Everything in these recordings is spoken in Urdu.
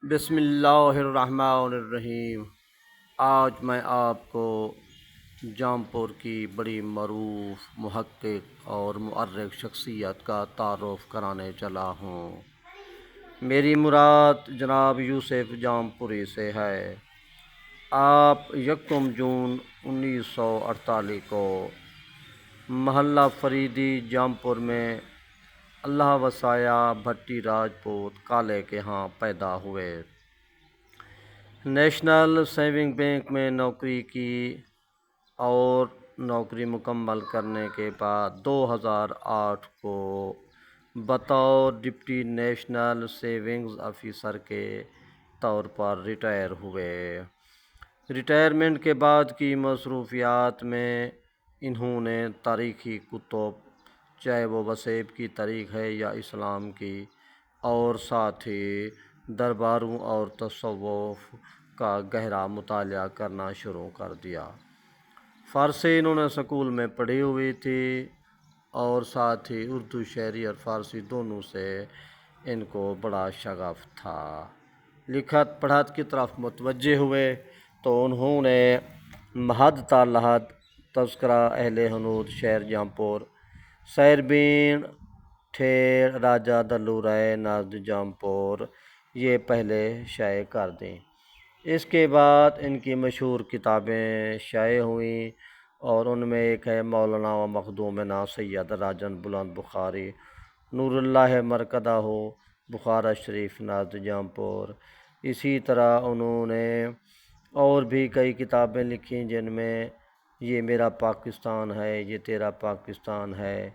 بسم اللہ الرحمن الرحیم۔ آج میں آپ کو جامپور کی بڑی معروف محقق اور مؤرخ شخصیت کا تعارف کرانے چلا ہوں۔ میری مراد جناب یوسف جامپوری سے ہے۔ آپ 1 جون 1948 کو محلہ فریدی جامپور میں اللہ وسایہ بھٹی راجپوت کالے کے ہاں پیدا ہوئے۔ نیشنل سیونگ بینک میں نوکری کی اور نوکری مکمل کرنے کے بعد 2008 کو بطور ڈپٹی نیشنل سیونگز آفیسر کے طور پر ریٹائر ہوئے۔ ریٹائرمنٹ کے بعد کی مصروفیات میں انہوں نے تاریخی کتب، چاہے وہ وسیب کی تاریخ ہے یا اسلام کی، اور ساتھ ہی درباروں اور تصوف کا گہرا مطالعہ کرنا شروع کر دیا۔ فارسی انہوں نے اسکول میں پڑھی ہوئی تھی اور ساتھ ہی اردو شاعری اور فارسی دونوں سے ان کو بڑا شغف تھا۔ لکھت پڑھت کی طرف متوجہ ہوئے تو انہوں نے مہد تا لحد، تذکرہ اہل ہنود شہر جامپور، سیربین ٹھیڑ راجہ دلو رائے نزد جامپور یہ پہلے شائع کر دیں۔ اس کے بعد ان کی مشہور کتابیں شائع ہوئیں اور ان میں ایک ہے مولانا و مخدومنا سید راجن بلند بخاری، نور اللہ مرکزہ ہو، بخارا شریف نزد جامپور۔ اسی طرح انہوں نے اور بھی کئی کتابیں لکھیں جن میں یہ میرا پاکستان ہے، یہ تیرا پاکستان ہے۔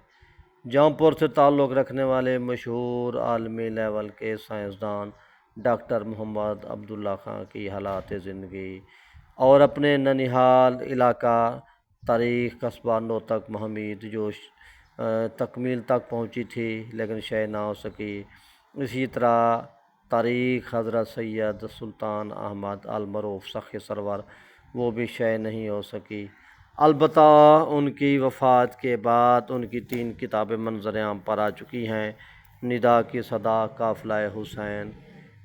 جامپور سے تعلق رکھنے والے مشہور عالمی لیول کے سائنسدان ڈاکٹر محمد عبداللہ خان کی حالات زندگی اور اپنے ننیہال علاقہ تاریخ قصبہ نوتک محمید جو تکمیل تک پہنچی تھی لیکن شائع نہ ہو سکی۔ اسی طرح تاریخ حضرت سید سلطان احمد المعروف سخی سرور، وہ بھی شائع نہیں ہو سکی۔ البتہ ان کی وفات کے بعد ان کی 3 کتابیں منظر عام پر آ چکی ہیں۔ ندا کی صدا، قافلہ حسین،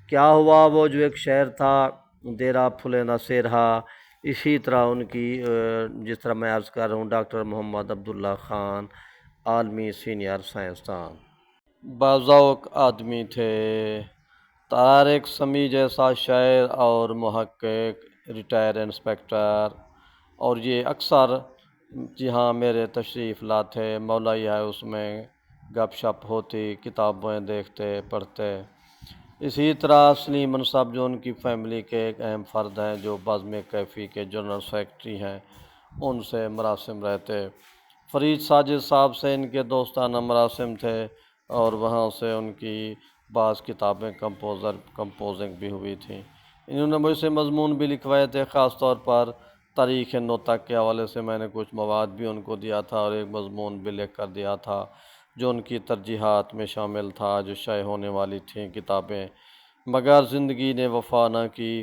کیا ہوا وہ جو ایک شعر تھا، دیرا پھلے نہ سیرہا۔ اسی طرح ان کی جس طرح میں عرض کر رہا ہوں ڈاکٹر محمد عبداللہ خان عالمی سینئر سائنسدان، باذوق آدمی تھے۔ طارق سمیع جیسا شاعر اور محقق، ریٹائر انسپکٹر، اور یہ اکثر جہاں میرے تشریف لاتے، مولائی ہاؤس میں گپ شپ ہوتی، کتابیں دیکھتے پڑھتے۔ اسی طرح سلیم انصب جو ان کی فیملی کے ایک اہم فرد ہیں، جو بزم کیفی کے جنرل سیکرٹری ہیں، ان سے مراسم رہتے۔ فرید ساجد صاحب سے ان کے دوستانہ مراسم تھے اور وہاں سے ان کی بعض کتابیں کمپوزنگ بھی ہوئی تھیں۔ انہوں نے مجھ سے مضمون بھی لکھوائے تھے، خاص طور پر تاریخ نوتک کے حوالے سے میں نے کچھ مواد بھی ان کو دیا تھا اور ایک مضمون بھی لکھ کر دیا تھا جو ان کی ترجیحات میں شامل تھا، جو شائع ہونے والی تھیں کتابیں، مگر زندگی نے وفا نہ کی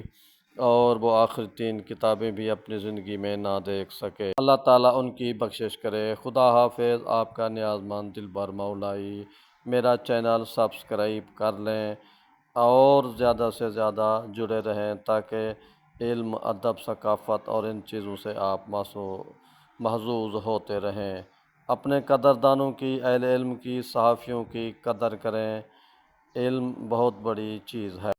اور وہ آخری 3 کتابیں بھی اپنی زندگی میں نہ دیکھ سکے۔ اللہ تعالیٰ ان کی بخشش کرے۔ خدا حافظ۔ آپ کا نیاز مند دلبر مولائی۔ میرا چینل سبسکرائب کر لیں اور زیادہ سے زیادہ جڑے رہیں تاکہ علم، ادب، ثقافت اور ان چیزوں سے آپ محظوظ ہوتے رہیں۔ اپنے قدردانوں کی، اہل علم کی، صحافیوں کی قدر کریں۔ علم بہت بڑی چیز ہے۔